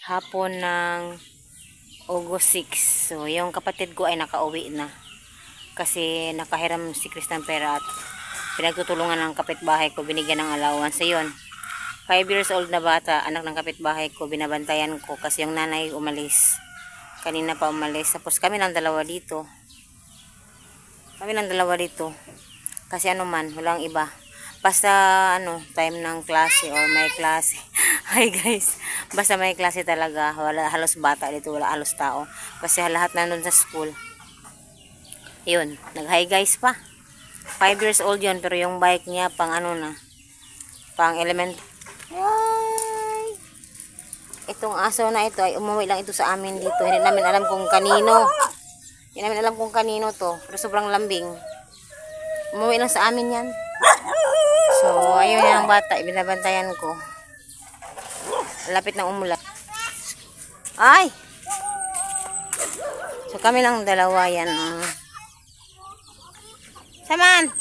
hapon ng August 6. So, yung kapatid ko ay nakauwi na. Kasi nakahiram si Chris ng pera at pinagtutulungan ng kapitbahay ko, binigyan ng allowance. So, yun. 5 years old na bata, anak ng kapitbahay ko, binabantayan ko kasi yung nanay umalis. Kanina pa umalis. Tapos kami lang dalawa dito. Kasi ano man, walang iba. Basta time ng klase or may klase. Hi guys. Basta may klase talaga. Wala halos bata dito, wala halos tao. Kasi lahat nandun sa school. Yun, nag-hi guys pa. 5 years old yun, pero yung bike niya pang pang element. Ay! Itong aso na ito ay umuwi lang ito sa amin dito. Hindi namin alam kung kanino. To. Pero sobrang lambing. Umuwi lang sa amin yan. So, ayun yan ang bata. Binabantayan ko. Lapit ng umulan. Ay! So, kami lang dalawa yan. Saman!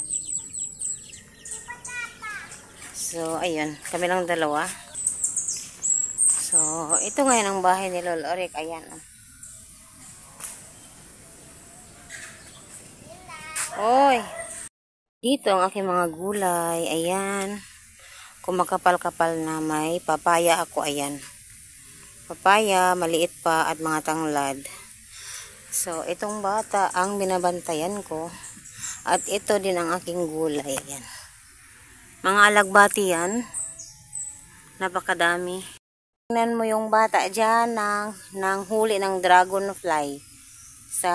So, ayun. Kami lang dalawa. So, ito ngayon ang bahay ni Lolo Rick. Ayan. Oy! Dito ang aking mga gulay. Ayan. Kumakapal-kapal na may papaya ako. Ayan. Papaya, maliit pa at mga tanglad. So, itong bata ang binabantayan ko. At ito din ang aking gulay. Ayan. Mga alagbati yan. Napakadami. Tingnan mo yung bata dyan ng huli ng dragonfly. Sa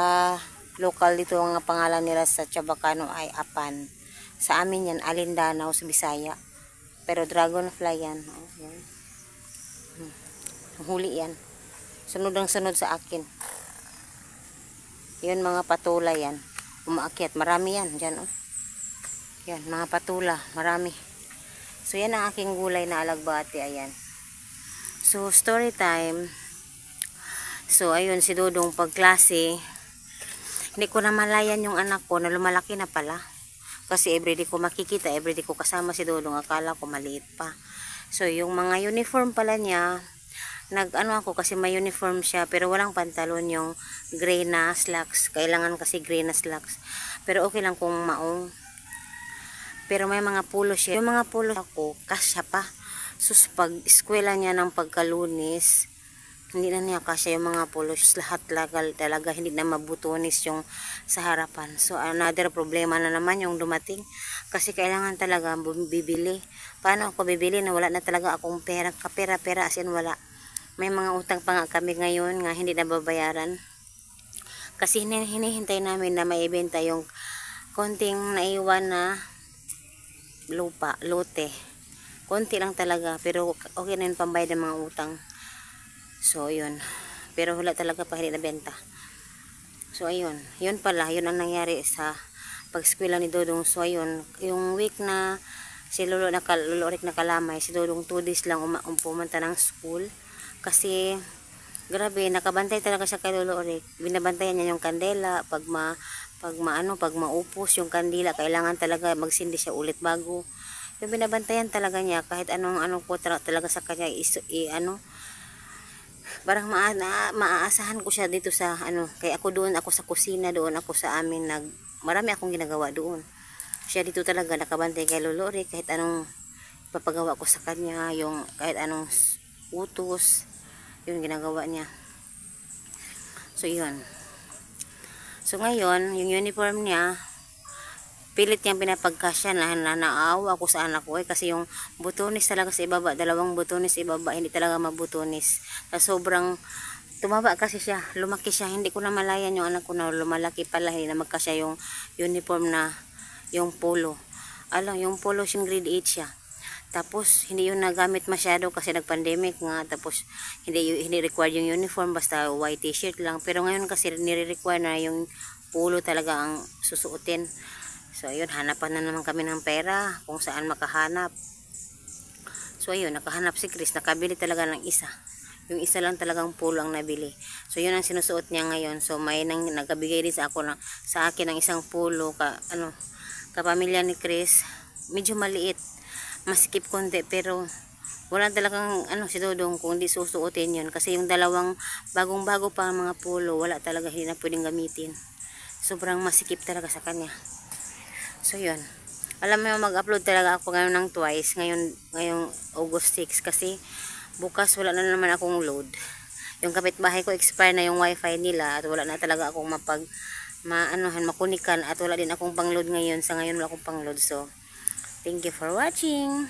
local dito ang pangalan nila sa Chabacano ay Apan. Sa amin yan, Alindanao sa Bisaya. Pero dragonfly yan. Oh, yan. Huli yan. Sunod ang sunod sa akin. Yun mga patula yan. Umaakyat. Marami yan. Dyan, oh. Yan, mga patula. Marami. So, yan ang aking gulay na alagbati. Ayan. So, story time. So, ayun, si Dodong pagklase. Hindi ko na malayan yung anak ko na lumalaki na pala. Kasi everyday ko makikita, everyday ko kasama si Dodong. Akala ko maliit pa. So, yung mga uniform pala niya, ako kasi may uniform siya, pero walang pantalon, yung gray na slacks. Kailangan kasi gray na slacks. Pero okay lang kung maong. Pero may mga pulo siya. Yung mga pulo ako, kasya pa. Sus, pag eskwela niya ng pagkalunis, hindi na niya kasya yung mga polos. Lahat talaga hindi na mabutunis yung sa harapan. So, another problema na naman yung dumating. Kasi kailangan talaga bibili. Paano ako bibili na wala na talaga akong pera? Kapera-pera as in wala. May mga utang pa nga kami ngayon nga hindi na babayaran. Kasi hinihintay namin na maibenta yung konting naiwan na lote. Konti lang talaga, pero okay na yung pambayad ng mga utang. So, yun. Pero wala talaga pa, hindi nabenta. So, ayun. Yun pala, yun ang nangyari sa pag-eskwela ni Dodong. So, ayun. Yung week na si Lolo Rick nakalamay, si Dodong 2 days lang pumunta ng school. Kasi, grabe, nakabantay talaga siya kay Lolo Rick. Binabantayan niya yung kandela. Pag maupos yung kandila, kailangan talaga magsindi siya ulit bago. Yung binabantayan talaga niya, kahit anong po talaga sa kanya, parang maaasahan ko siya dito sa kaya ako sa kusina, doon ako sa amin, marami akong ginagawa doon. Siya dito talaga nakabantay kay Lolo Rick, kahit anong papagawa ko sa kanya, yung kahit anong utos, yung ginagawa niya. So, yun. So, ngayon, yung uniform niya, pilit niyang pinapagkasya na naawa ako sa anak ko kasi yung butonis talaga sa ibaba, 2 butonis sa ibaba, hindi talaga mabutonis. Sobrang tumaba kasi siya, lumaki siya, hindi ko na malayan yung anak ko na lumalaki pala, na magkasya yung uniform na yung polo. Yung polo yung grade 8 siya. Tapos hindi yun nagamit masyado kasi nag-pandemic nga, tapos hindi required yung uniform, basta white t-shirt lang. Pero ngayon kasi nire-require na yung polo talaga ang susuotin. So, ayun, hanapan na naman kami ng pera kung saan makahanap. So, ayun, nakahanap si Chris. Nakabili talaga ng isa. Yung isa lang talagang polo ang nabili. So, yun ang sinusuot niya ngayon. So, may nagkabigay din sa akin ng isang polo. Kapamilya ni Chris. Medyo maliit. Masikip konti, pero wala talagang ano si Dodong kung hindi susuotin yun. Kasi yung dalawang bagong-bago pa mga polo, wala talaga hindi na pwedeng gamitin. Sobrang masikip talaga sa kanya. So yun. Alam mo, mag-upload talaga ako ngayon ng twice. Ngayong August 6. Kasi bukas wala na naman akong load. Yung kapitbahay ko expire na yung wifi nila. At wala na talaga akong makunikan. At wala din akong pang-load ngayon. Sa ngayon wala akong pang-load. So, thank you for watching.